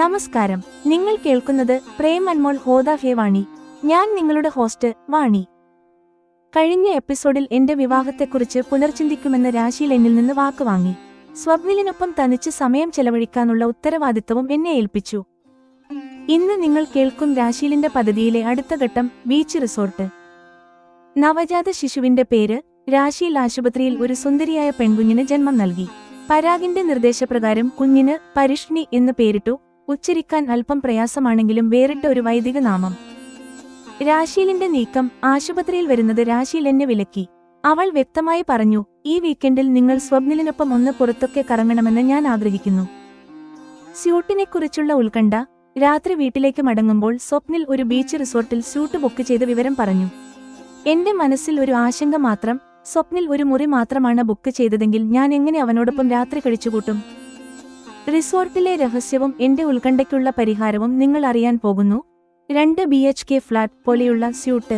നമസ്കാരം. നിങ്ങൾ കേൾക്കുന്നത് പ്രേം അൻമോൾ ഹോദ ഹേ വാണി. ഞാൻ നിങ്ങളുടെ ഹോസ്റ്റ് വാണി. കഴിഞ്ഞ എപ്പിസോഡിൽ എന്റെ വിവാഹത്തെക്കുറിച്ച് പുനർചിന്തിക്കുമെന്ന് രാശിയിൽ എന്നിൽ നിന്ന് വാക്കുവാങ്ങി. സ്വപ്നിലിനൊപ്പം തനിച്ച് സമയം ചെലവഴിക്കാനുള്ള ഉത്തരവാദിത്തവും എന്നെ ഏൽപ്പിച്ചു. ഇന്ന് നിങ്ങൾ കേൾക്കും രാശിയിലിന്റെ പദ്ധതിയിലെ അടുത്ത ഘട്ടം ബീച്ച് റിസോർട്ട്. നവജാത ശിശുവിന്റെ പേര് രാശിയിൽ ആശുപത്രിയിൽ ഒരു സുന്ദരിയായ പെൺകുഞ്ഞിന് ജന്മം നൽകി. പരാഗിന്റെ നിർദ്ദേശപ്രകാരം കുഞ്ഞിന് പരിഷ്ണി എന്ന് പേരിട്ടു. ഉച്ചരിക്കാൻ അല്പം പ്രയാസമാണെങ്കിലും വേറിട്ട ഒരു വൈദിക നാമം. രാശീലിന്റെ നീക്കം ആശുപത്രിയിൽ വരുന്നത് രാശീൽ എന്നെ വിലക്കി. അവൾ വ്യക്തമായി പറഞ്ഞു, ഈ വീക്കെൻഡിൽ നിങ്ങൾ സ്വപ്നിലിനൊപ്പം ഒന്ന് പുറത്തൊക്കെ കറങ്ങണമെന്ന് ഞാൻ ആഗ്രഹിക്കുന്നു. സ്യൂട്ടിനെക്കുറിച്ചുള്ള ഉത്കണ്ഠ. രാത്രി വീട്ടിലേക്ക് മടങ്ങുമ്പോൾ സ്വപ്നിൽ ഒരു ബീച്ച് റിസോർട്ടിൽ സ്യൂട്ട് ബുക്ക് ചെയ്ത വിവരം പറഞ്ഞു. എന്റെ മനസ്സിൽ ഒരു ആശങ്ക മാത്രം. സ്വപ്നിൽ ഒരു മുറി മാത്രമാണ് ബുക്ക് ചെയ്തതെങ്കിൽ ഞാൻ എങ്ങനെ അവനോടൊപ്പം രാത്രി കഴിച്ചുകൂട്ടും? റിസോർട്ടിലെ രഹസ്യവും എന്റെ ഉത്കണ്ഠയ്ക്കുള്ള പരിഹാരവും നിങ്ങൾ അറിയാൻ പോകുന്നു. 2 BHK ഫ്ലാറ്റ് പോലെയുള്ള സ്യൂട്ട്.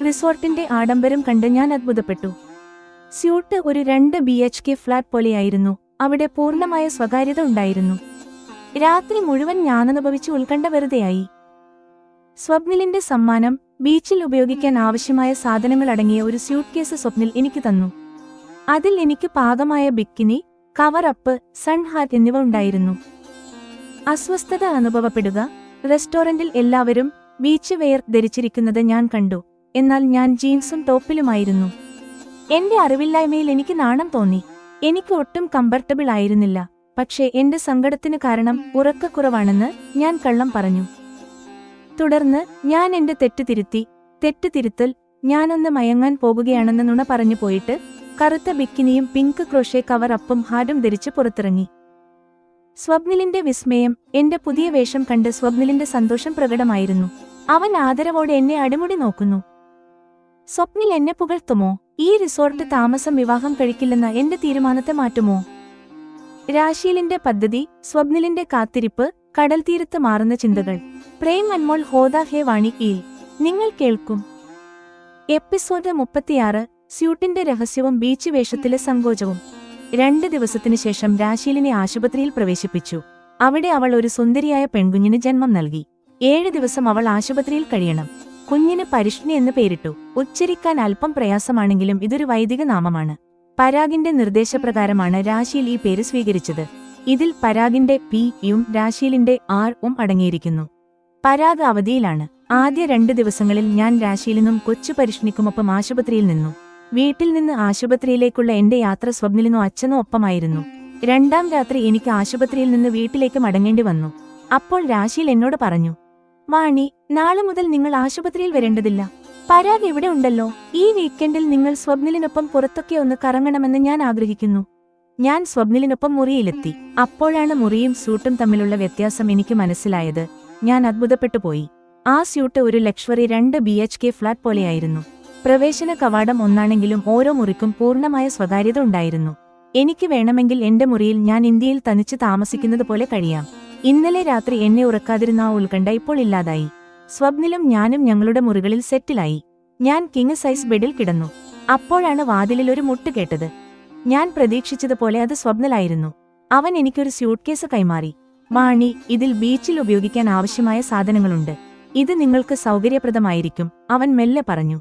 റിസോർട്ടിന്റെ ആഡംബരം കണ്ട് ഞാൻ അത്ഭുതപ്പെട്ടു. സ്യൂട്ട് ഒരു 2 BHK ഫ്ലാറ്റ് പോലെയായിരുന്നു. അവിടെ പൂർണ്ണമായ സ്വകാര്യത ഉണ്ടായിരുന്നു. രാത്രി മുഴുവൻ ഞാനനുഭവിച്ച് ഉത്കണ്ഠ വെറുതെയായി. സ്വപ്നിലിന്റെ സമ്മാനം ബീച്ചിൽ ഉപയോഗിക്കാൻ ആവശ്യമായ സാധനങ്ങൾ അടങ്ങിയ ഒരു സ്യൂട്ട് കേസ് സ്വപ്നിൽ എനിക്ക് തന്നു. അതിൽ എനിക്ക് പാകമായ bikini, cover up, sun hat എന്നിവ ഉണ്ടായിരുന്നു. അസ്വസ്ഥത അനുഭവപ്പെടുക. റെസ്റ്റോറന്റിൽ എല്ലാവരും ബീച്ച് വെയർ ധരിച്ചിരിക്കുന്നത് ഞാൻ കണ്ടു. എന്നാൽ ഞാൻ ജീൻസും ടോപ്പിലുമായിരുന്നു. എന്റെ അറിവില്ലായ്മയിൽ എനിക്ക് നാണം തോന്നി. എനിക്ക് ഒട്ടും കംഫർട്ടബിൾ ആയിരുന്നില്ല. പക്ഷേ എന്റെ സങ്കടത്തിന് കാരണം ഉറക്കക്കുറവാണെന്ന് ഞാൻ കള്ളം പറഞ്ഞു. തുടർന്ന് ഞാൻ എന്റെ തെറ്റുതിരുത്തൽ ഞാനൊന്ന് മയങ്ങാൻ പോകുകയാണെന്ന് നുണ പറഞ്ഞു പോയിട്ട് കറുത്ത ബിക്കിനിയും പിങ്ക് ക്രോഷേ കവർ അപ്പും ഹാഡും ധരിച്ച് പുറത്തിറങ്ങി. സ്വപ്നിലിന്റെ വിസ്മയം. എന്റെ പുതിയ വേഷം കണ്ട് സ്വപ്നിലിന്റെ സന്തോഷം പ്രകടമായിരുന്നു. അവൻ ആദരവോടെ എന്നെ അടിമുടി നോക്കുന്നു. സ്വപ്നിൽ എന്നെ പുകഴ്ത്തുമോ? ഈ റിസോർട്ട് താമസം വിവാഹം കഴിക്കില്ലെന്ന എന്റെ തീരുമാനത്തെ മാറ്റുമോ? രാശീലിന്റെ പദ്ധതി, സ്വപ്നിലിന്റെ കാത്തിരിപ്പ്, കടൽത്തീരത്ത് മാറുന്ന ചിന്തകൾ. പ്രേം അൻമോൾ ഹോദ ഹേ വാണിയിൽ നിങ്ങൾ കേൾക്കും. എപ്പിസോഡ് 36. സ്യൂട്ടിന്റെ രഹസ്യവും ബീച്ച് വേഷത്തിലെ സങ്കോചവും. 2 ദിവസത്തിനു ശേഷം രാശീലിനെ ആശുപത്രിയിൽ പ്രവേശിപ്പിച്ചു. അവിടെ അവൾ ഒരു സുന്ദരിയായ പെൺകുഞ്ഞിന് ജന്മം നൽകി. 7 ദിവസം അവൾ ആശുപത്രിയിൽ കഴിയണം. കുഞ്ഞിന് പരിഷ്ണി എന്ന് പേരിട്ടു. ഉച്ചരിക്കാൻ അല്പം പ്രയാസമാണെങ്കിലും ഇതൊരു വൈദിക നാമമാണ്. പരാഗിന്റെ നിർദ്ദേശപ്രകാരമാണ് രാശീൽ ഈ പേര് സ്വീകരിച്ചത്. ഇതിൽ പരാഗിന്റെ P-യും രാശീലിന്റെ R-ഉം അടങ്ങിയിരിക്കുന്നു. പരാഗ് അവധിയിലാണ്. ആദ്യ 2 ദിവസങ്ങളിൽ ഞാൻ രാശീലിനും കൊച്ചു പരിഷ്ണിക്കുമൊപ്പം ആശുപത്രിയിൽ നിന്നു. വീട്ടിൽ നിന്ന് ആശുപത്രിയിലേക്കുള്ള എന്റെ യാത്ര സ്വപ്നിലിനോ അച്ഛനോ ഒപ്പമായിരുന്നു. 2ാം രാത്രി എനിക്ക് ആശുപത്രിയിൽ നിന്ന് വീട്ടിലേക്ക് മടങ്ങേണ്ടി വന്നു. അപ്പോൾ രാശീൽ എന്നോട് പറഞ്ഞു, വാണി, നാളെ മുതൽ നിങ്ങൾ ആശുപത്രിയിൽ വരേണ്ടതില്ല. പരാഗ് ഇവിടെ ഉണ്ടല്ലോ. ഈ വീക്കെൻഡിൽ നിങ്ങൾ സ്വപ്നിലിനൊപ്പം പുറത്തൊക്കെ ഒന്ന് കറങ്ങണമെന്ന് ഞാൻ ആഗ്രഹിക്കുന്നു. ഞാൻ സ്വപ്നിലിനൊപ്പം മുറിയിലെത്തി. അപ്പോഴാണ് മുറിയും സ്യൂട്ടും തമ്മിലുള്ള വ്യത്യാസം എനിക്ക് മനസ്സിലായത്. ഞാൻ അത്ഭുതപ്പെട്ടുപോയി. ആ സ്യൂട്ട് ഒരു ലക്ഷറി 2 BHK ഫ്ലാറ്റ് പോലെയായിരുന്നു. പ്രവേശന കവാടം ഒന്നാണെങ്കിലും ഓരോ മുറിക്കും പൂർണ്ണമായ സ്വകാര്യത ഉണ്ടായിരുന്നു. എനിക്ക് വേണമെങ്കിൽ എന്റെ മുറിയിൽ ഞാൻ ഇന്ത്യയിൽ തനിച്ച് താമസിക്കുന്നത് പോലെ കഴിയാം. ഇന്നലെ രാത്രി എന്നെ ഉറക്കാതിരുന്ന ആ ഉത്കണ്ഠ ഇപ്പോൾ ഇല്ലാതായി. സ്വപ്നിലും ഞാനും ഞങ്ങളുടെ മുറികളിൽ സെറ്റിലായി. ഞാൻ കിങ് സൈസ് ബെഡിൽ കിടന്നു. അപ്പോഴാണ് വാതിലിൽ ഒരു മുട്ട് കേട്ടത്. ഞാൻ പ്രതീക്ഷിച്ചതുപോലെ അത് സ്വപ്നലായിരുന്നു. അവൻ എനിക്കൊരു സ്യൂട്ട് കേസ് കൈമാറി. വാണി, ഇതിൽ ബീച്ചിൽ ഉപയോഗിക്കാൻ ആവശ്യമായ സാധനങ്ങളുണ്ട്. ഇത് നിങ്ങൾക്ക് സൗകര്യപ്രദമായിരിക്കും, അവൻ മെല്ലെ പറഞ്ഞു.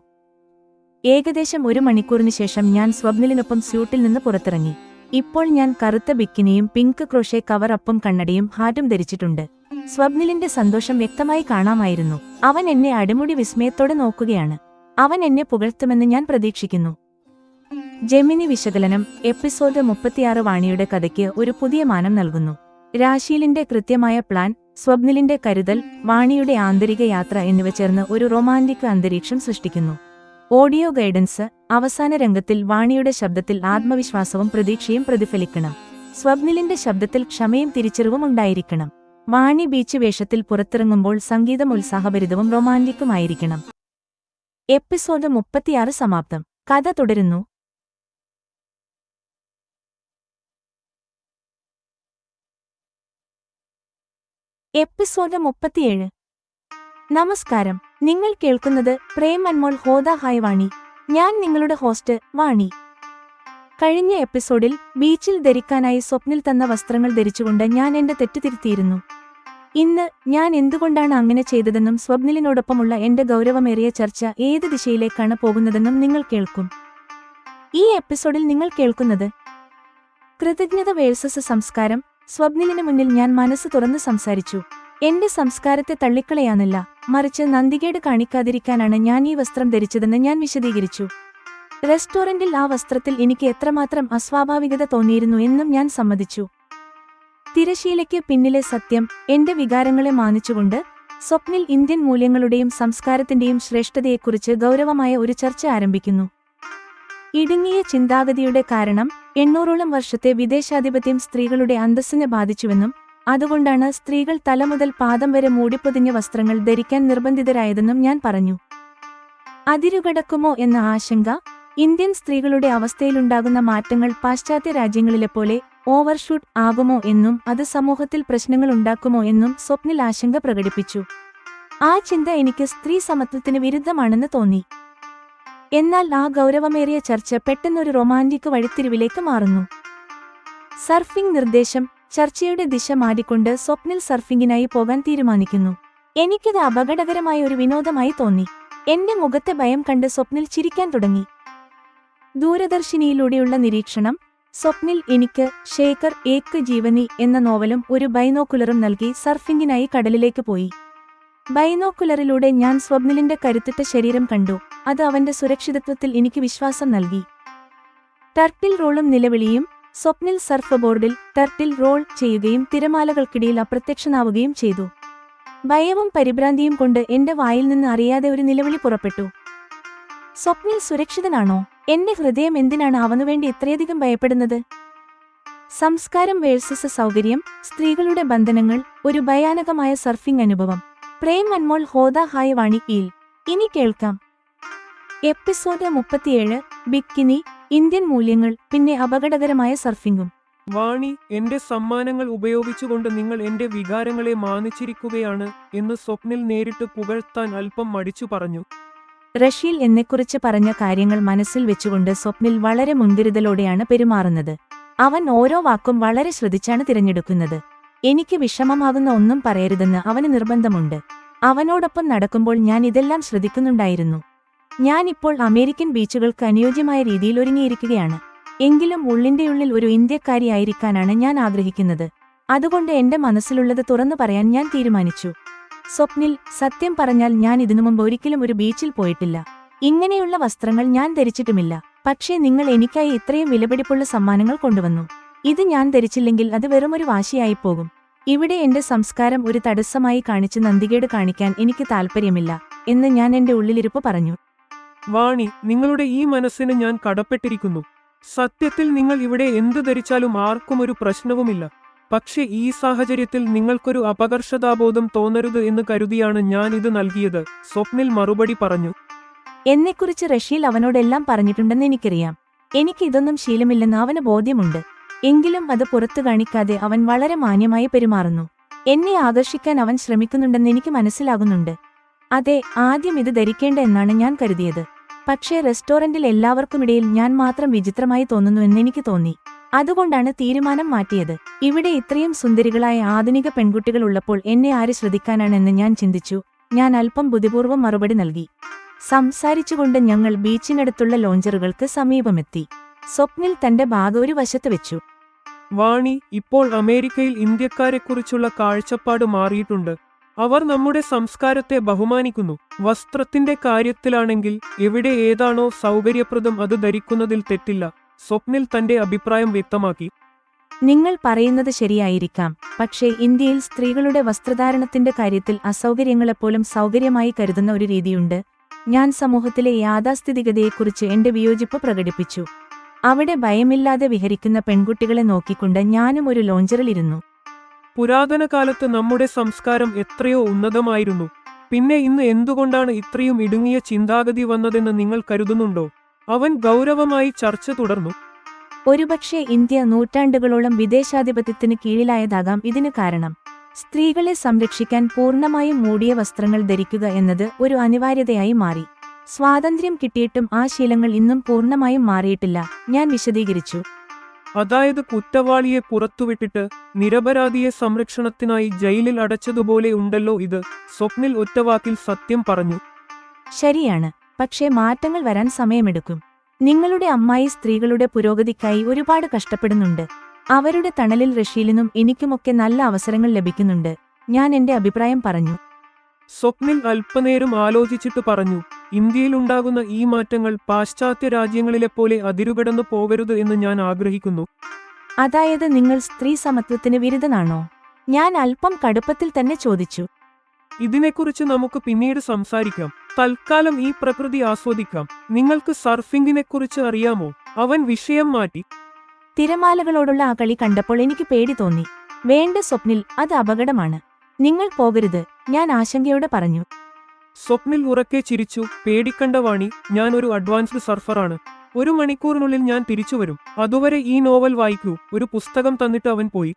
ഏകദേശം 1 മണിക്കൂറിന് ശേഷം ഞാൻ സ്വപ്നിലിനൊപ്പം സ്യൂട്ടിൽ നിന്ന് പുറത്തിറങ്ങി. ഇപ്പോൾ ഞാൻ കറുത്ത ബിക്കിനിയും പിങ്ക് ക്രോഷേ കവർ അപ്പും കണ്ണടയും ഹാറ്റും ധരിച്ചിട്ടുണ്ട്. സ്വപ്നിലിന്റെ സന്തോഷം വ്യക്തമായി കാണാമായിരുന്നു. അവൻ എന്നെ അടിമുടി വിസ്മയത്തോടെ നോക്കുകയാണ്. അവൻ എന്നെ പുകഴ്ത്തുമെന്ന് ഞാൻ പ്രതീക്ഷിക്കുന്നു. ജെമിനി വിശകലനം. എപ്പിസോഡ് 36 വാണിയുടെ കഥയ്ക്ക് ഒരു പുതിയ മാനം നൽകുന്നു. രാശീലിന്റെ കൃത്യമായ പ്ലാൻ, സ്വപ്നിലിന്റെ കരുതൽ, വാണിയുടെ ആന്തരിക യാത്ര എന്നിവ ചേർന്ന് ഒരു റൊമാന്റിക് അന്തരീക്ഷം സൃഷ്ടിക്കുന്നു. Audio guidance. അവസാന രംഗത്തിൽ വാണിയുടെ ശബ്ദത്തിൽ ആത്മവിശ്വാസവും പ്രതീക്ഷയും പ്രതിഫലിക്കണം. സ്വപ്നിലിന്റെ ശബ്ദത്തിൽ ക്ഷമയും തിരിച്ചറിവും ഉണ്ടായിരിക്കണം. വാണി ബീച്ച് വേഷത്തിൽ പുറത്തിറങ്ങുമ്പോൾ സംഗീതം ഉത്സാഹഭരിതവും റൊമാന്റിക്കുമായിരിക്കണം. എപ്പിസോഡ് 36 സമാപ്തം. കഥ തുടരുന്നു. എപ്പിസോഡ് 37. നമസ്കാരം. നിങ്ങൾ കേൾക്കുന്നത് പ്രേം അൻമോൾ ഹോദ ഹായ് വാണി. ഞാൻ നിങ്ങളുടെ ഹോസ്റ്റ് വാണി. കഴിഞ്ഞ എപ്പിസോഡിൽ ബീച്ചിൽ ധരിക്കാനായി സ്വപ്നിൽ തന്ന വസ്ത്രങ്ങൾ ധരിച്ചുകൊണ്ട് ഞാൻ എന്റെ തെറ്റ് തിരുത്തിയിരുന്നു. ഇന്ന് ഞാൻ എന്തുകൊണ്ടാണ് അങ്ങനെ ചെയ്തതെന്നും സ്വപ്നിലിനോടൊപ്പമുള്ള എന്റെ ഗൗരവമേറിയ ചർച്ച ഏത് ദിശയിലേക്കാണ് പോകുന്നതെന്നും നിങ്ങൾ കേൾക്കും. ഈ എപ്പിസോഡിൽ നിങ്ങൾ കേൾക്കുന്നത് കൃതജ്ഞത വേഴ്സസ് സംസ്കാരം. സ്വപ്നിലിന് മുന്നിൽ ഞാൻ മനസ്സ് തുറന്ന് സംസാരിച്ചു. എന്റെ സംസ്കാരത്തെ തള്ളിക്കളയാനല്ല, മറിച്ച് നന്ദികേട് കാണിക്കാതിരിക്കാനാണ് ഞാൻ ഈ വസ്ത്രം ധരിച്ചതെന്ന് ഞാൻ വിശദീകരിച്ചു. റെസ്റ്റോറന്റിൽ ആ വസ്ത്രത്തിൽ എനിക്ക് എത്രമാത്രം അസ്വാഭാവികത തോന്നിയിരുന്നു എന്നും ഞാൻ സമ്മതിച്ചു. തിരശീലയ്ക്ക് പിന്നിലെ സത്യം, എന്റെ വികാരങ്ങളെ മാനിച്ചുകൊണ്ട് സ്വപ്നിൽ ഇന്ത്യൻ മൂല്യങ്ങളുടെയും സംസ്കാരത്തിന്റെയും ശ്രേഷ്ഠതയെക്കുറിച്ച് ഗൗരവമായ ഒരു ചർച്ച ആരംഭിക്കുന്നു. ഇടുങ്ങിയ ചിന്താഗതിയുടെ കാരണം 800ഓളം വർഷത്തെ വിദേശാധിപത്യം സ്ത്രീകളുടെ അന്തസ്സിനെ ബാധിച്ചുവെന്നും അതുകൊണ്ടാണ് സ്ത്രീകൾ തല മുതൽ പാദം വരെ മൂടിപ്പൊതിഞ്ഞ വസ്ത്രങ്ങൾ ധരിക്കാൻ നിർബന്ധിതരായതെന്നും ഞാൻ പറഞ്ഞു. അതിരുകടക്കുമോ എന്ന ആശങ്ക, ഇന്ത്യൻ സ്ത്രീകളുടെ അവസ്ഥയിലുണ്ടാകുന്ന മാറ്റങ്ങൾ പാശ്ചാത്യ രാജ്യങ്ങളിലെപ്പോലെ ഓവർഷൂട്ട് ആകുമോ എന്നും അത് സമൂഹത്തിൽ പ്രശ്നങ്ങൾ ഉണ്ടാക്കുമോ എന്നും സ്വപ്നിൽ ആശങ്ക പ്രകടിപ്പിച്ചു. ആ ചിന്ത എനിക്ക് സ്ത്രീ സമത്വത്തിന് വിരുദ്ധമാണെന്ന് തോന്നി. എന്നാൽ ആ ഗൗരവമേറിയ ചർച്ച പെട്ടെന്നൊരു റൊമാന്റിക് വഴിത്തിരിവിലേക്ക് മാറുന്നു. സർഫിംഗ് നിർദ്ദേശം. ചർച്ചയുടെ ദിശ മാറ്റിക്കൊണ്ട് സ്വപ്നിൽ സർഫിംഗിനായി പോകാൻ തീരുമാനിക്കുന്നു. എനിക്കത് അപകടകരമായ ഒരു വിനോദമായി തോന്നി. എന്റെ മുഖത്തെ ഭയം കണ്ട് സ്വപ്നിൽ ചിരിക്കാൻ തുടങ്ങി. ദൂരദർശിനിയിലൂടെയുള്ള നിരീക്ഷണം. സ്വപ്നിൽ എനിക്ക് ശേഖർ ഏക് ജീവനി എന്ന നോവലും ഒരു ബൈനോക്കുലറും നൽകി സർഫിംഗിനായി കടലിലേക്ക് പോയി. ബൈനോക്കുലറിലൂടെ ഞാൻ സ്വപ്നിലിന്റെ കരുത്തുറ്റ ശരീരം കണ്ടു. അത് അവന്റെ സുരക്ഷിതത്വത്തിൽ എനിക്ക് വിശ്വാസം നൽകി. ടർട്ടിൽ റോളും നിലവിളിയും. സ്വപ്നിൽ സർഫ് ബോർഡിൽ ടർട്ടിൽ റോൾ ചെയ്യുകയും തിരമാലകൾക്കിടയിൽ അപ്രത്യക്ഷനാവുകയും ചെയ്തു. ഭയവും പരിഭ്രാന്തിയും കൊണ്ട് എന്റെ വായിൽ നിന്ന് അറിയാതെ ഒരു നിലവിളി പുറപ്പെട്ടു. സ്വപ്നിൽ സുരക്ഷിതനാണോ? എന്റെ ഹൃദയം എന്തിനാണ് അവനുവേണ്ടി ഇത്രയധികം ഭയപ്പെടുന്നത്? സംസ്കാരം വേഴ്സസ് സൗകര്യം. സ്ത്രീകളുടെ ബന്ധനങ്ങൾ. ഒരു ഭയാനകമായ സർഫിംഗ് അനുഭവം. പ്രേം അൻമോൾ ഹോദ ഹായ് വാണി ഈൽ. ഇനി കേൾക്കാം. എപ്പിസോഡ് 37. ബിക്കിനി, ഇന്ത്യൻ മൂല്യങ്ങൾ, പിന്നെ അപകടകരമായ സർഫിംഗും. വാണി, എന്റെ സമ്മാനങ്ങൾ ഉപയോഗിച്ചുകൊണ്ട് നിങ്ങൾ എന്റെ വികാരങ്ങളെ മാനിച്ചിരിക്കുകയാണ് എന്ന് സ്വപ്നിൽ നേരിട്ട് പുകഴ്ത്താൻ അല്പം മടിച്ചു പറഞ്ഞു. റഷീൽ എന്നെക്കുറിച്ച് പറഞ്ഞ കാര്യങ്ങൾ മനസ്സിൽ വെച്ചുകൊണ്ട് സ്വപ്നിൽ വളരെ മുൻകരുതലോടെയാണ് പെരുമാറുന്നത്. അവൻ ഓരോ വാക്കും വളരെ ശ്രദ്ധിച്ചാണ് തിരഞ്ഞെടുക്കുന്നത്. എനിക്ക് വിഷമമാകുന്ന ഒന്നും പറയരുതെന്ന് അവന് നിർബന്ധമുണ്ട്. അവനോടൊപ്പം നടക്കുമ്പോൾ ഞാൻ ഇതെല്ലാം ശ്രദ്ധിക്കുന്നുണ്ടായിരുന്നു. ഞാനിപ്പോൾ അമേരിക്കൻ ബീച്ചുകൾക്ക് അനുയോജ്യമായ രീതിയിൽ ഒരുങ്ങിയിരിക്കുകയാണ്. എങ്കിലും ഉള്ളിന്റെയുള്ളിൽ ഒരു ഇന്ത്യക്കാരിയായിരിക്കാനാണ് ഞാൻ ആഗ്രഹിക്കുന്നത്. അതുകൊണ്ട് എന്റെ മനസ്സിലുള്ളത് തുറന്നു പറയാൻ ഞാൻ തീരുമാനിച്ചു. സ്വപ്നിൽ, സത്യം പറഞ്ഞാൽ ഞാൻ ഇതിനുമുമ്പ് ഒരിക്കലും ഒരു ബീച്ചിൽ പോയിട്ടില്ല. ഇങ്ങനെയുള്ള വസ്ത്രങ്ങൾ ഞാൻ ധരിച്ചിട്ടുമില്ല. പക്ഷേ നിങ്ങൾ എനിക്കായി ഇത്രയും വിലപിടിപ്പുള്ള സമ്മാനങ്ങൾ കൊണ്ടുവന്നു. ഇത് ഞാൻ ധരിച്ചില്ലെങ്കിൽ അത് വെറുമൊരു വാശിയായിപ്പോകും. ഇവിടെ എന്റെ സംസ്കാരം ഒരു തടസ്സമായി കാണിച്ച് നന്ദികേട് കാണിക്കാൻ എനിക്ക് താൽപ്പര്യമില്ല എന്ന് ഞാൻ എന്റെ ഉള്ളിലിരുപ്പ് പറഞ്ഞു. വാണി, നിങ്ങളുടെ ഈ മനസ്സിന് ഞാൻ കടപ്പെട്ടിരിക്കുന്നു. സത്യത്തിൽ നിങ്ങൾ ഇവിടെ എന്തു ധരിച്ചാലും ആർക്കും ഒരു പ്രശ്നവുമില്ല. പക്ഷേ ഈ സാഹചര്യത്തിൽ നിങ്ങൾക്കൊരു അപകർഷതാബോധം തോന്നരുത് എന്ന് കരുതിയാണ് ഞാൻ ഇത് നൽകിയത്, സ്വപ്നിൽ മറുപടി പറഞ്ഞു. എന്നെക്കുറിച്ച് റഷീൽ അവനോടെല്ലാം പറഞ്ഞിട്ടുണ്ടെന്ന് എനിക്കറിയാം. എനിക്ക് ഇതൊന്നും ശീലമില്ലെന്ന് അവന് ബോധ്യമുണ്ട്. എങ്കിലും അത് പുറത്തു കാണിക്കാതെ അവൻ വളരെ മാന്യമായി പെരുമാറുന്നു. എന്നെ ആകർഷിക്കാൻ അവൻ ശ്രമിക്കുന്നുണ്ടെന്ന് എനിക്ക് മനസ്സിലാകുന്നുണ്ട്. അതെ, ആദ്യം ഇത് ധരിക്കേണ്ട എന്നാണ് ഞാൻ കരുതിയത്. പക്ഷേ റെസ്റ്റോറന്റിൽ എല്ലാവർക്കുമിടയിൽ ഞാൻ മാത്രം വിചിത്രമായി തോന്നുന്നു എന്നെനിക്ക് തോന്നി. അതുകൊണ്ടാണ് തീരുമാനം മാറ്റിയത്. ഇവിടെ ഇത്രയും സുന്ദരികളായ ആധുനിക പെൺകുട്ടികൾ ഉള്ളപ്പോൾ എന്നെ ആര് ശ്രദ്ധിക്കാനാണെന്ന് ഞാൻ ചിന്തിച്ചു. ഞാൻ അല്പം ബുദ്ധിപൂർവ്വം മറുപടി നൽകി. സംസാരിച്ചുകൊണ്ട് ഞങ്ങൾ ബീച്ചിനടുത്തുള്ള ലോഞ്ചറുകൾക്ക് സമീപമെത്തി. സ്വപ്നിൽ തന്റെ ബാഗ് ഒരു വശത്ത് വെച്ചു. വാണി, ഇപ്പോൾ അമേരിക്കയിൽ ഇന്ത്യക്കാരെക്കുറിച്ചുള്ള കാഴ്ചപ്പാട് മാറിയിട്ടുണ്ട്. അവർ നമ്മുടെ സംസ്കാരത്തെ ബഹുമാനിക്കുന്നു. വസ്ത്രത്തിന്റെ കാര്യത്തിലാണെങ്കിൽ എവിടെ ഏതാണോ സൗകര്യപ്രദം അത് ധരിക്കുന്നതിൽ തെറ്റില്ല, സ്വപ്നിൽ തന്റെ അഭിപ്രായം വ്യക്തമാക്കി. നിങ്ങൾ പറയുന്നത് ശരിയായിരിക്കാം. പക്ഷേ ഇന്ത്യയിൽ സ്ത്രീകളുടെ വസ്ത്രധാരണത്തിന്റെ കാര്യത്തിൽ അസൗകര്യങ്ങളെപ്പോലും സൗകര്യമായി കരുതുന്ന ഒരു രീതിയുണ്ട്. ഞാൻ സമൂഹത്തിലെ യാഥാസ്ഥിതികതയെക്കുറിച്ച് എന്റെ വിയോജിപ്പ് പ്രകടിപ്പിച്ചു. അവിടെ ഭയമില്ലാതെ വിഹരിക്കുന്ന പെൺകുട്ടികളെ നോക്കിക്കൊണ്ട് ഞാനും ഒരു ലോഞ്ചറിലിരുന്നു. പുരാതന കാലത്ത് നമ്മുടെ സംസ്കാരം എത്രയോ ഉന്നതമായിരുന്നു. പിന്നെ ഇന്ന് എന്തുകൊണ്ടാണ് ഇത്രയും ഇടുങ്ങിയ ചിന്താഗതി വന്നതെന്ന് നിങ്ങൾ കരുതുന്നുണ്ടോ? അവൻ ഗൗരവമായി ചർച്ച തുടർന്നു. ഒരുപക്ഷെ ഇന്ത്യ നൂറ്റാണ്ടുകളോളം വിദേശാധിപത്യത്തിന് കീഴിലായതാകാം ഇതിന് കാരണം. സ്ത്രീകളെ സംരക്ഷിക്കാൻ പൂർണ്ണമായും മൂടിയ വസ്ത്രങ്ങൾ ധരിക്കുക എന്നത് ഒരു അനിവാര്യതയായി മാറി. സ്വാതന്ത്ര്യം കിട്ടിയിട്ടും ആ ശീലങ്ങൾ ഇന്നും പൂർണ്ണമായും മാറിയിട്ടില്ല, ഞാൻ വിശദീകരിച്ചു. അതായത് കുറ്റവാളിയെ പുറത്തുവിട്ടിട്ട് നിരപരാധിയെ സംരക്ഷണത്തിനായി ജയിലിൽ അടച്ചതുപോലെ ഉണ്ടല്ലോ ഇത്. സ്വപ്നിൽ ഒറ്റവാക്കിൽ സത്യം പറഞ്ഞു. ശരിയാണ്, പക്ഷേ മാറ്റങ്ങൾ വരാൻ സമയമെടുക്കും. നിങ്ങളുടെ അമ്മായി സ്ത്രീകളുടെ പുരോഗതിക്കായി ഒരുപാട് കഷ്ടപ്പെടുന്നുണ്ട്. അവരുടെ തണലിൽ റഷീലിനും എനിക്കുമൊക്കെ നല്ല അവസരങ്ങൾ ലഭിക്കുന്നുണ്ട്. ഞാൻ എന്റെ അഭിപ്രായം പറഞ്ഞു. സ്വപ്നിൽ അല്പനേരം ആലോചിച്ചിട്ട് പറഞ്ഞു, ഇന്ത്യയിലുണ്ടാകുന്ന ഈ മാറ്റങ്ങൾ പാശ്ചാത്യ രാജ്യങ്ങളിലെപ്പോലെ അതിരുകടന്നു പോകരുത് എന്ന് ഞാൻ ആഗ്രഹിക്കുന്നു. അതായത് നിങ്ങൾ സ്ത്രീ സമത്വത്തിന് വിരുദ്ധനാണോ? ഞാൻ അല്പം കടുപ്പത്തിൽ തന്നെ ചോദിച്ചു. ഇതിനെക്കുറിച്ച് നമുക്ക് പിന്നീട് സംസാരിക്കാം. തൽക്കാലം ഈ പ്രകൃതി ആസ്വദിക്കാം. നിങ്ങൾക്ക് സർഫിംഗിനെക്കുറിച്ച് അറിയാമോ? അവൻ വിഷയം മാറ്റി. തിരമാലകളോടുള്ള ആ കളി കണ്ടപ്പോൾ എനിക്ക് പേടി തോന്നി. വേണ്ട സ്വപ്നിൽ, അത് അപകടമാണ്. നിങ്ങൾ പോകരുത്, ഞാൻ ആശങ്കയോടെ പറഞ്ഞു. സ്വപ്നിൽ ഉറക്കെ ചിരിച്ചു. പേടിക്കണ്ട വാണി, ഞാൻ ഒരു അഡ്വാൻസ്ഡ് സർഫറാണ്. 1 മണിക്കൂറിനുള്ളിൽ ഞാൻ തിരിച്ചുവരും. അതുവരെ ഈ നോവൽ വായിക്കൂ. ഒരു പുസ്തകം തന്നിട്ട് അവൻ പോയി.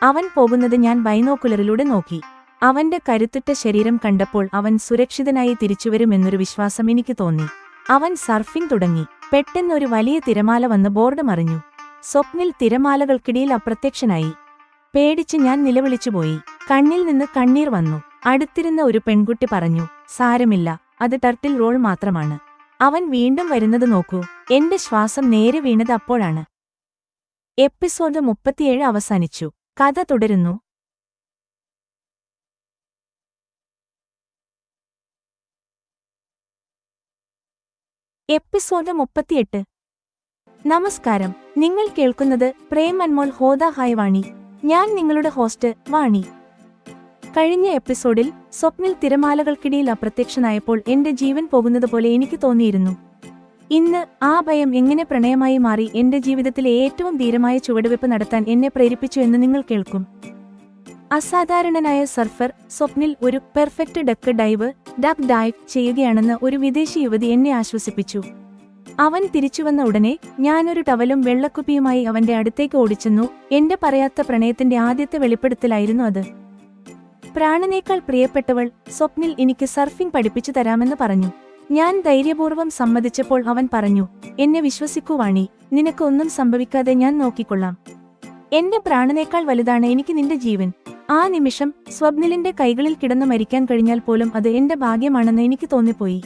അവൻ പോകുന്നത് ഞാൻ ബൈനോക്കുലറിലൂടെ നോക്കി. അവന്റെ കരുത്തുറ്റ ശരീരം കണ്ടപ്പോൾ അവൻ സുരക്ഷിതനായി തിരിച്ചുവരുമെന്നൊരു വിശ്വാസം എനിക്ക് തോന്നി. അവൻ സർഫിംഗ് തുടങ്ങി. പെട്ടെന്ന് ഒരു വലിയ തിരമാല വന്ന് ബോർഡ് മറിഞ്ഞു. സ്വപ്നിൽ തിരമാലകൾക്കിടയിൽ അപ്രത്യക്ഷനായി. പേടിച്ച് ഞാൻ നിലവിളിച്ചുപോയി. കണ്ണിൽ നിന്ന് കണ്ണീർ വന്നു. അടുത്തിരുന്ന ഒരു പെൺകുട്ടി പറഞ്ഞു, സാരമില്ല, അത് ടർട്ടിൽ റോൾ മാത്രമാണ്. അവൻ വീണ്ടും വരുന്നത് നോക്കൂ. എന്റെ ശ്വാസം നേരെ വീണത് അപ്പോഴാണ്. എപ്പിസോഡ് 37 അവസാനിച്ചു. കഥ തുടരുന്നു. എപ്പിസോഡ് 38. നമസ്കാരം, നിങ്ങൾ കേൾക്കുന്നത് പ്രേം അൻമോൾ ഹോദ ഹായ് വാണി. ഞാൻ നിങ്ങളുടെ ഹോസ്റ്റ് വാണി. കഴിഞ്ഞ എപ്പിസോഡിൽ സ്വപ്നിൽ തിരമാലകൾക്കിടയിൽ അപ്രത്യക്ഷനായപ്പോൾ എന്റെ ജീവൻ പോകുന്നതുപോലെ എനിക്ക് തോന്നിയിരുന്നു. ഇന്ന് ആ ഭയം എങ്ങനെ പ്രണയമായി മാറി എന്റെ ജീവിതത്തിലെ ഏറ്റവും ധീരമായ ചുവടുവെപ്പ് നടത്താൻ എന്നെ പ്രേരിപ്പിച്ചു എന്ന് നിങ്ങൾ കേൾക്കും. അസാധാരണനായ സർഫർ സ്വപ്നിൽ ഒരു പെർഫെക്റ്റ് ഡക്ക് ഡൈവ് ചെയ്യുകയാണെന്ന് ഒരു വിദേശി യുവതി എന്നെ ആശ്വസിപ്പിച്ചു. അവൻ തിരിച്ചുവന്ന ഉടനെ ഞാനൊരു ടവലും വെള്ളക്കുപ്പിയുമായി അവന്റെ അടുത്തേക്ക് ഓടിച്ചെന്നു. എന്റെ പറയാത്ത പ്രണയത്തിന്റെ ആദ്യത്തെ വെളിപ്പെടുത്തലായിരുന്നു അത്. പ്രാണനേക്കാൾ പ്രിയപ്പെട്ടവൾ, സ്വപ്നിൽ എനിക്ക് സർഫിംഗ് പഠിപ്പിച്ചു തരാമെന്ന് പറഞ്ഞു. ഞാൻ ധൈര്യപൂർവ്വം സമ്മതിച്ചപ്പോൾ അവൻ പറഞ്ഞു, എന്നെ വിശ്വസിക്കൂ വാണി, നിനക്ക് ഒന്നും സംഭവിക്കാതെ ഞാൻ നോക്കിക്കൊള്ളാം. എന്റെ പ്രാണനേക്കാൾ വലുതാണ് എനിക്ക് നിന്റെ ജീവൻ. ആ നിമിഷം സ്വപ്നിലിന്റെ കൈകളിൽ കിടന്നു മരിക്കാൻ കഴിഞ്ഞാൽ പോലും അത് എന്റെ ഭാഗ്യമാണെന്ന് എനിക്ക് തോന്നിപ്പോയി.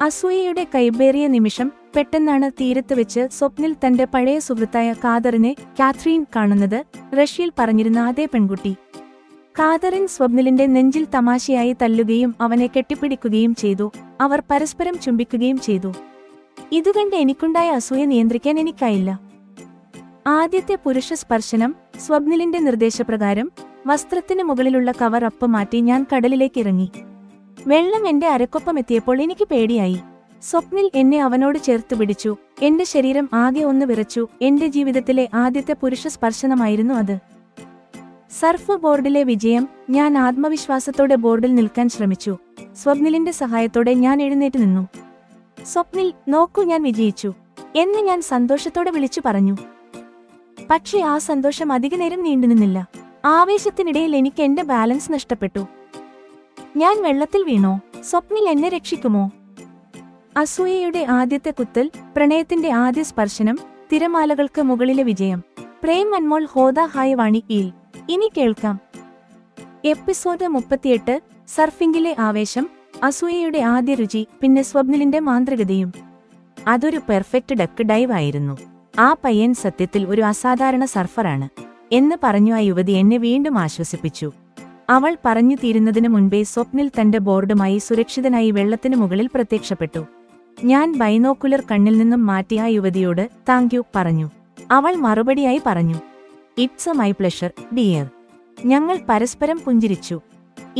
അസൂയയുടെ കൈബേറിയ നിമിഷം. പെട്ടെന്നാണ് തീരത്ത് വെച്ച് സ്വപ്നിൽ തന്റെ പഴയ സുഹൃത്തായ കാതറിൻ കാണുന്നത്. റഷ്യയിൽ പറഞ്ഞിരുന്ന അതേ പെൺകുട്ടി. കാതറിൻ സ്വപ്നിലിന്റെ നെഞ്ചിൽ തമാശയായി തല്ലുകയും അവനെ കെട്ടിപ്പിടിക്കുകയും ചെയ്തു. അവർ പരസ്പരം ചുംബിക്കുകയും ചെയ്തു. ഇതുകണ്ട് എനിക്കുണ്ടായ അസൂയ നിയന്ത്രിക്കാൻ എനിക്കായില്ല. ആദ്യത്തെ പുരുഷ സ്പർശനം. സ്വപ്നിലിന്റെ നിർദ്ദേശപ്രകാരം വസ്ത്രത്തിന് മുകളിലുള്ള കവർ അപ്പ് മാറ്റി ഞാൻ കടലിലേക്ക് ഇറങ്ങി. വെള്ളം എന്റെ അരക്കൊപ്പം എത്തിയപ്പോൾ എനിക്ക് പേടിയായി. സ്വപ്നിൽ എന്നെ അവനോട് ചേർത്ത് പിടിച്ചു. എന്റെ ശരീരം ആകെ ഒന്ന് വിറച്ചു. എന്റെ ജീവിതത്തിലെ ആദ്യത്തെ പുരുഷ സ്പർശനമായിരുന്നു അത്. സർഫ് ബോർഡിലെ വിജയം. ഞാൻ ആത്മവിശ്വാസത്തോടെ ബോർഡിൽ നിൽക്കാൻ ശ്രമിച്ചു. സ്വപ്നിലിന്റെ സഹായത്തോടെ ഞാൻ എഴുന്നേറ്റ് നിന്നു. സ്വപ്നിൽ, നോക്കൂ, ഞാൻ വിജയിച്ചു എന്ന് ഞാൻ സന്തോഷത്തോടെ വിളിച്ചു പറഞ്ഞു. പക്ഷേ ആ സന്തോഷം അധികനേരം നീണ്ടുനിന്നില്ല. ആവേശത്തിനിടയിൽ എനിക്ക് എന്റെ ബാലൻസ് നഷ്ടപ്പെട്ടു. ഞാൻ വെള്ളത്തിൽ വീണോ? സ്വപ്നിൽ എന്നെ രക്ഷിക്കുമോ? അസൂയയുടെ ആദ്യത്തെ കുത്തൽ. പ്രണയത്തിന്റെ ആദ്യ സ്പർശനം. തിരമാലകൾക്ക് മുകളിലെ വിജയം. പ്രേം അൻമോൾ ഹോദ ഹായ് വാണി യിൽ. ഇനി കേൾക്കാം. എപ്പിസോഡ് 38. സർഫിംഗിലെ ആവേശം. അസൂയയുടെ ആദ്യ രുചി. പിന്നെ സ്വപ്നിലിന്റെ മാന്ത്രികതയും. അതൊരു പെർഫെക്റ്റ് ഡക്ക് ഡൈവ് ആയിരുന്നു. ആ പയ്യൻ സത്യത്തിൽ ഒരു അസാധാരണ സർഫറാണ് എന്ന് പറഞ്ഞു ആ യുവതി എന്നെ വീണ്ടും ആശ്വസിപ്പിച്ചു. അവൾ പറഞ്ഞു തീരുന്നതിനു മുൻപേ സ്വപ്നിൽ തന്റെ ബോർഡുമായി സുരക്ഷിതനായി വെള്ളത്തിനു മുകളിൽ പ്രത്യക്ഷപ്പെട്ടു. ഞാൻ ബൈനോക്കുലർ കണ്ണിൽ നിന്നും മാറ്റി ആ യുവതിയോട് താങ്ക് യു പറഞ്ഞു. അവൾ മറുപടിയായി പറഞ്ഞു, ഇറ്റ്സ് മൈ പ്ലഷർ ഡിയർ. ഞങ്ങൾ പരസ്പരം പുഞ്ചിരിച്ചു.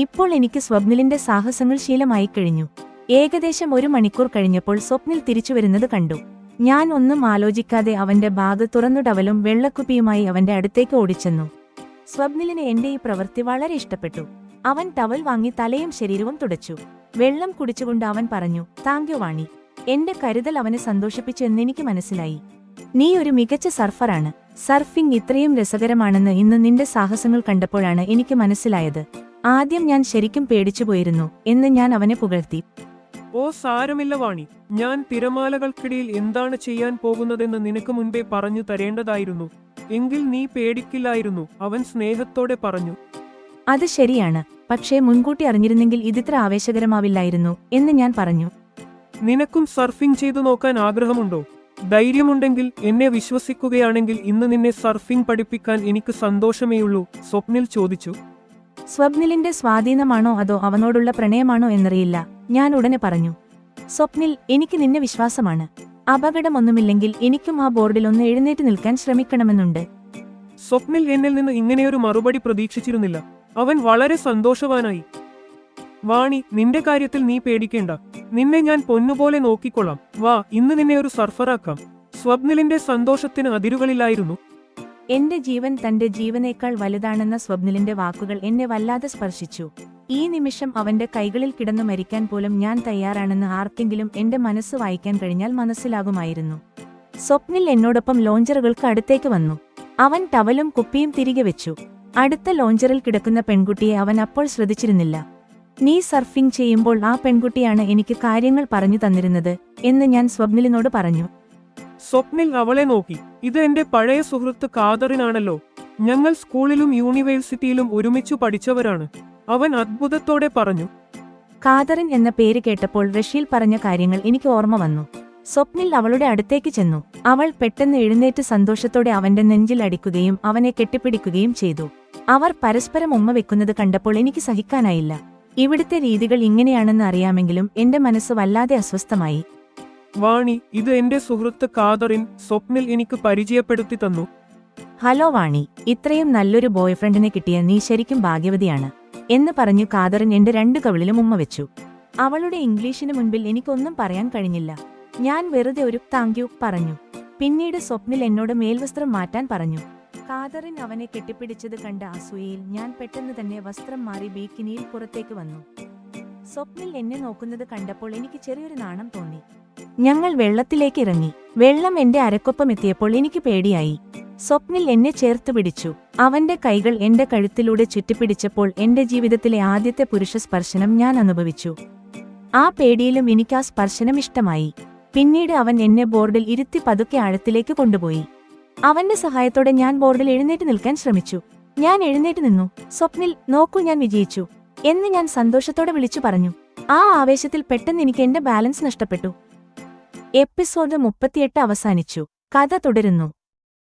ഇപ്പോൾ എനിക്ക് സ്വപ്നിലിന്റെ സാഹസങ്ങൾ ശീലമായി കഴിഞ്ഞു. ഏകദേശം 1 മണിക്കൂർ കഴിഞ്ഞപ്പോൾ സ്വപ്നിൽ തിരിച്ചുവരുന്നത് കണ്ടു. ഞാൻ ഒന്നും ആലോചിക്കാതെ അവന്റെ ബാഗ് തുറന്നു ടവലും വെള്ളക്കുപ്പിയുമായി അവന്റെ അടുത്തേക്ക് ഓടിച്ചെന്നു. സ്വപ്നിലിന് എന്റെ ഈ പ്രവൃത്തി വളരെ ഇഷ്ടപ്പെട്ടു. അവൻ ടവൽ വാങ്ങി തലയും ശരീരവും തുടച്ചു. വെള്ളം കുടിച്ചുകൊണ്ട് അവൻ പറഞ്ഞു, താങ്ക് യു വാണി. എന്റെ കരുതൽ അവനെ സന്തോഷിപ്പിച്ചു എന്നെനിക്ക് മനസ്സിലായി. നീ ഒരു മികച്ച സർഫറാണ്. സർഫിംഗ് ഇത്രയും രസകരമാണെന്ന് ഇന്ന് നിന്റെ സാഹസങ്ങൾ കണ്ടപ്പോഴാണ് എനിക്ക് മനസ്സിലായത്. ആദ്യം ഞാൻ ശരിക്കും പേടിച്ചുപോയിരുന്നു എന്ന് ഞാൻ അവനെ പുകഴ്ത്തി. ഓ സാരമില്ല വാണി, ഞാൻ തിരമാലകൾക്കിടയിൽ എന്താണ് ചെയ്യാൻ പോകുന്നതെന്ന് നിനക്ക് മുൻപേ പറഞ്ഞു തരേണ്ടതായിരുന്നു. എങ്കിൽ നീ പേടിക്കില്ലായിരുന്നു, അവൻ സ്നേഹത്തോടെ പറഞ്ഞു. അത് ശരിയാണ്, പക്ഷേ മുൻകൂട്ടി അറിഞ്ഞിരുന്നെങ്കിൽ ഇതിത്ര ആവേശകരമാവില്ലായിരുന്നു എന്ന് ഞാൻ പറഞ്ഞു. നിനക്കും സർഫിംഗ് ചെയ്തു നോക്കാൻ ആഗ്രഹമുണ്ടോ? ധൈര്യമുണ്ടെങ്കിൽ എന്നെ വിശ്വസിക്കുകയാണെങ്കിൽ ഇന്ന് നിന്നെ സർഫിംഗ് പഠിപ്പിക്കാൻ എനിക്ക് സന്തോഷമേയുള്ളൂ, സ്വപ്നിൽ ചോദിച്ചു. സ്വപ്നിലിന്റെ സ്വാധീനമാണോ അതോ അവനോടുള്ള പ്രണയമാണോ എന്നറിയില്ല, ഞാൻ ഉടനെ പറഞ്ഞു. സ്വപ്നിൽ, എനിക്ക് നിന്നെ വിശ്വാസമാണ്. അപകടമൊന്നുമില്ലെങ്കിൽ എനിക്കും ആ ബോർഡിൽ ഒന്ന് എഴുന്നേറ്റ് നിൽക്കാൻ ശ്രമിക്കണമെന്നുണ്ട്. സ്വപ്നിൽ എന്നിൽ നിന്ന് ഇങ്ങനെയൊരു മറുപടി പ്രതീക്ഷിച്ചിരുന്നില്ല. അവൻ വളരെ സന്തോഷവാനായി. വാണി, നിന്റെ കാര്യത്തിൽ നീ പേടിക്കേണ്ട. നിന്നെ ഞാൻ പൊന്നുപോലെ നോക്കിക്കൊള്ളാം. വാ, ഇന്ന് നിന്നെ ഒരു സർഫറാക്കാം. സ്വപ്നിലിന്റെ സന്തോഷത്തിന് അതിരുകളില്ലായിരുന്നു. എന്റെ ജീവൻ തന്റെ ജീവനേക്കാൾ വലുതാണെന്ന സ്വപ്നിലിന്റെ വാക്കുകൾ എന്നെ വല്ലാതെ സ്പർശിച്ചു. ഈ നിമിഷം അവന്റെ കൈകളിൽ കിടന്നു മരിക്കാൻ പോലും ഞാൻ തയ്യാറാണെന്ന് ആർക്കെങ്കിലും എന്റെ മനസ്സ് വായിക്കാൻ കഴിഞ്ഞാൽ മനസ്സിലാകുമായിരുന്നു. സ്വപ്നിൽ എന്നോടൊപ്പം ലോഞ്ചറുകൾക്ക് അടുത്തേക്ക് വന്നു. അവൻ ടവലും കുപ്പിയും തിരികെ വെച്ചു. അടുത്ത ലോഞ്ചറിൽ കിടക്കുന്ന പെൺകുട്ടിയെ അവൻ അപ്പോൾ ശ്രദ്ധിച്ചിരുന്നില്ല. നീ സർഫിംഗ് ചെയ്യുമ്പോൾ ആ പെൺകുട്ടിയാണ് എനിക്ക് കാര്യങ്ങൾ പറഞ്ഞു തന്നിരുന്നത് എന്ന് ഞാൻ സ്വപ്നിലിനോട് പറഞ്ഞു. സ്വപ്നിൽ അവളെ നോക്കി. ഇത് എന്റെ പഴയ സുഹൃത്ത് കാദറിനാണല്ലോ. ഞങ്ങൾ സ്കൂളിലും യൂണിവേഴ്സിറ്റിയിലും ഒരുമിച്ചു പഠിച്ചവരാണ്, അവൻ അത്ഭുതത്തോടെ പറഞ്ഞു. കാദറിൻ എന്ന പേര് കേട്ടപ്പോൾ റഷീൽ പറഞ്ഞ കാര്യങ്ങൾ എനിക്ക് ഓർമ്മ വന്നു. സ്വപ്നിൽ അവളുടെ അടുത്തേക്ക് ചെന്നു. അവൾ പെട്ടെന്ന് എഴുന്നേറ്റ് സന്തോഷത്തോടെ അവന്റെ നെഞ്ചിൽ അടിക്കുകയും അവനെ കെട്ടിപ്പിടിക്കുകയും ചെയ്തു. അവർ പരസ്പരം ഉമ്മ വെക്കുന്നത് കണ്ടപ്പോൾ എനിക്ക് സഹിക്കാനായില്ല. ഇവിടുത്തെ രീതികൾ ഇങ്ങനെയാണെന്ന് അറിയാമെങ്കിലും എന്റെ മനസ്സ് വല്ലാതെ അസ്വസ്ഥമായി. വാണി, ഇത് എന്റെ സുഹൃത്ത് കാദറിൻ, സ്വപ്നിൽ എനിക്ക് പരിചയപ്പെടുത്തി തന്നു. ഹലോ വാണി, ഇത്രയും നല്ലൊരു ബോയ്ഫ്രണ്ടിനെ കിട്ടിയ നീ ശരിക്കും ഭാഗ്യവതിയാണ് എന്ന് പറഞ്ഞു കാദറിൻ എന്റെ 2 കവിളിലും ഉമ്മ വെച്ചു. അവളുടെ ഇംഗ്ലീഷിന് മുൻപിൽ എനിക്കൊന്നും പറയാൻ കഴിഞ്ഞില്ല. ഞാൻ വെറുതെ ഒരു താങ്ക് യു പറഞ്ഞു. പിന്നീട് സ്വപ്നിൽ എന്നോട് മേൽവസ്ത്രം മാറ്റാൻ പറഞ്ഞു. കാദറിൻ അവനെ കെട്ടിപ്പിടിച്ചത് കണ്ട അസൂയയിൽ ഞാൻ പെട്ടെന്ന് തന്നെ വസ്ത്രം മാറി ബീക്കിനിയിൽ പുറത്തേക്ക് വന്നു. സ്വപ്നിൽ എന്നെ നോക്കുന്നത് കണ്ടപ്പോൾ എനിക്ക് ചെറിയൊരു നാണം തോന്നി. ഞങ്ങൾ വെള്ളത്തിലേക്ക് ഇറങ്ങി. വെള്ളം എന്റെ അരക്കൊപ്പം എത്തിയപ്പോൾ എനിക്ക് പേടിയായി. സ്വപ്നിൽ എന്നെ ചേർത്ത് പിടിച്ചു. അവന്റെ കൈകൾ എന്റെ കഴുത്തിലൂടെ ചുറ്റിപ്പിടിച്ചപ്പോൾ എന്റെ ജീവിതത്തിലെ ആദ്യത്തെ പുരുഷ സ്പർശനം ഞാൻ അനുഭവിച്ചു. ആ പേടിയിലും എനിക്ക് ആ സ്പർശനം ഇഷ്ടമായി. പിന്നീട് അവൻ എന്നെ ബോർഡിൽ ഇരുത്തി പതുക്കെ ആഴത്തിലേക്ക് കൊണ്ടുപോയി. അവന്റെ സഹായത്തോടെ ഞാൻ ബോർഡിൽ എഴുന്നേറ്റ് നിൽക്കാൻ ശ്രമിച്ചു. ഞാൻ എഴുന്നേറ്റ് നിന്നു. സ്വപ്നിൽ, നോക്കൂ, ഞാൻ വിജയിച്ചു എന്ന് ഞാൻ സന്തോഷത്തോടെ വിളിച്ചു പറഞ്ഞു. ആ ആവേശത്തിൽ പെട്ടെന്ന് എനിക്ക് എന്റെ ബാലൻസ് നഷ്ടപ്പെട്ടു. എപ്പിസോഡ് 38 അവസാനിച്ചു. കഥ തുടരുന്നു.